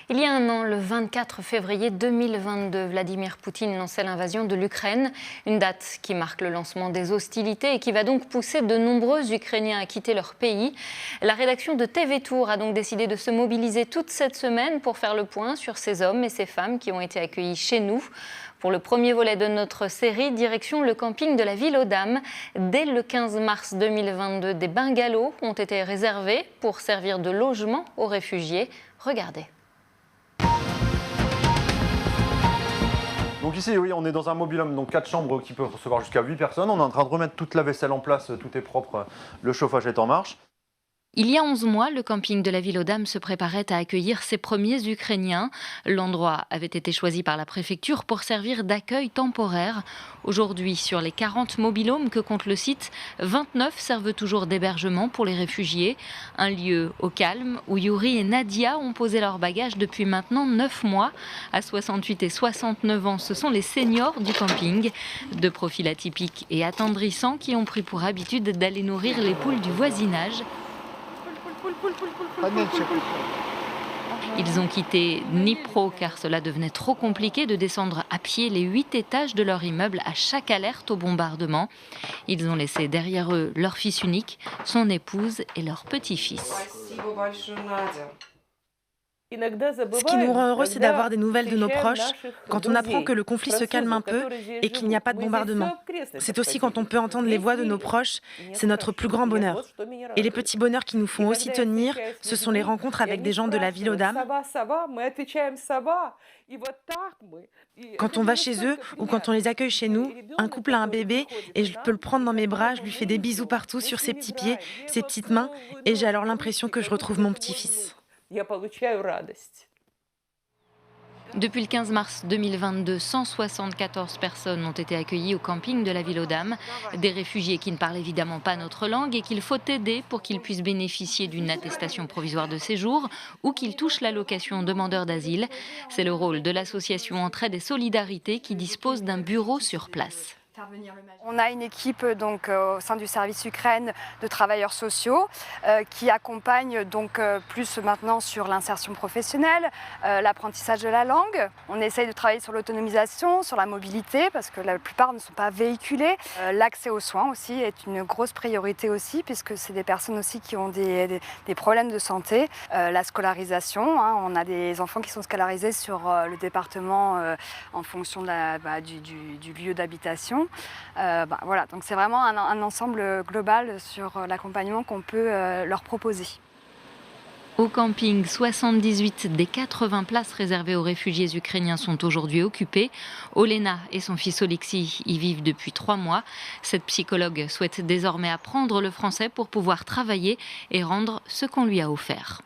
Il y a un an, le 24 février 2022, Vladimir Poutine lançait l'invasion de l'Ukraine, une date qui marque le lancement des hostilités et qui va donc pousser de nombreux Ukrainiens à quitter leur pays. La rédaction de TV Tour a donc décidé de se mobiliser toute cette semaine pour faire le point sur ces hommes et ces femmes qui ont été accueillis chez nous. Pour le premier volet de notre série, direction le camping de la Ville aux Dames. Dès le 15 mars 2022, des bungalows ont été réservés pour servir de logement aux réfugiés. Regardez. Donc ici, oui, on est dans un mobil-home, donc 4 chambres qui peuvent recevoir jusqu'à 8 personnes. On est en train de remettre toute la vaisselle en place, tout est propre, le chauffage est en marche. Il y a 11 mois, le camping de la Ville aux Dames se préparait à accueillir ses premiers Ukrainiens. L'endroit avait été choisi par la préfecture pour servir d'accueil temporaire. Aujourd'hui, sur les 40 mobil-homes que compte le site, 29 servent toujours d'hébergement pour les réfugiés. Un lieu au calme où Yuri et Nadia ont posé leurs bagages depuis maintenant 9 mois. À 68 et 69 ans, ce sont les seniors du camping. De profils atypiques et attendrissants qui ont pris pour habitude d'aller nourrir les poules du voisinage. Ils ont quitté Dnipro car cela devenait trop compliqué de descendre à pied les 8 étages de leur immeuble à chaque alerte au bombardement. Ils ont laissé derrière eux leur fils unique, son épouse et leur petit-fils. Ce qui nous rend heureux, c'est d'avoir des nouvelles de nos proches, quand on apprend que le conflit se calme un peu et qu'il n'y a pas de bombardement. C'est aussi quand on peut entendre les voix de nos proches, c'est notre plus grand bonheur. Et les petits bonheurs qui nous font aussi tenir, ce sont les rencontres avec des gens de la Ville aux Dames. Quand on va chez eux ou quand on les accueille chez nous, un couple a un bébé et je peux le prendre dans mes bras, je lui fais des bisous partout sur ses petits pieds, ses petites mains, et j'ai alors l'impression que je retrouve mon petit-fils. Depuis le 15 mars 2022, 174 personnes ont été accueillies au camping de la Ville aux Dames. Des réfugiés qui ne parlent évidemment pas notre langue et qu'il faut aider pour qu'ils puissent bénéficier d'une attestation provisoire de séjour ou qu'ils touchent l'allocation demandeur d'asile. C'est le rôle de l'association Entraide et Solidarité qui dispose d'un bureau sur place. On a une équipe donc, au sein du service Ukraine de travailleurs sociaux qui accompagne donc plus maintenant sur l'insertion professionnelle, l'apprentissage de la langue. On essaye de travailler sur l'autonomisation, sur la mobilité parce que la plupart ne sont pas véhiculés. L'accès aux soins aussi est une grosse priorité aussi puisque c'est des personnes aussi qui ont des problèmes de santé. La scolarisation, hein, on a des enfants qui sont scolarisés sur le département en fonction de du lieu d'habitation. Voilà, donc c'est vraiment un ensemble global sur l'accompagnement qu'on peut leur proposer. Au camping, 78 des 80 places réservées aux réfugiés ukrainiens sont aujourd'hui occupées. Olena et son fils Oleksiy y vivent depuis 3 mois. Cette psychologue souhaite désormais apprendre le français pour pouvoir travailler et rendre ce qu'on lui a offert.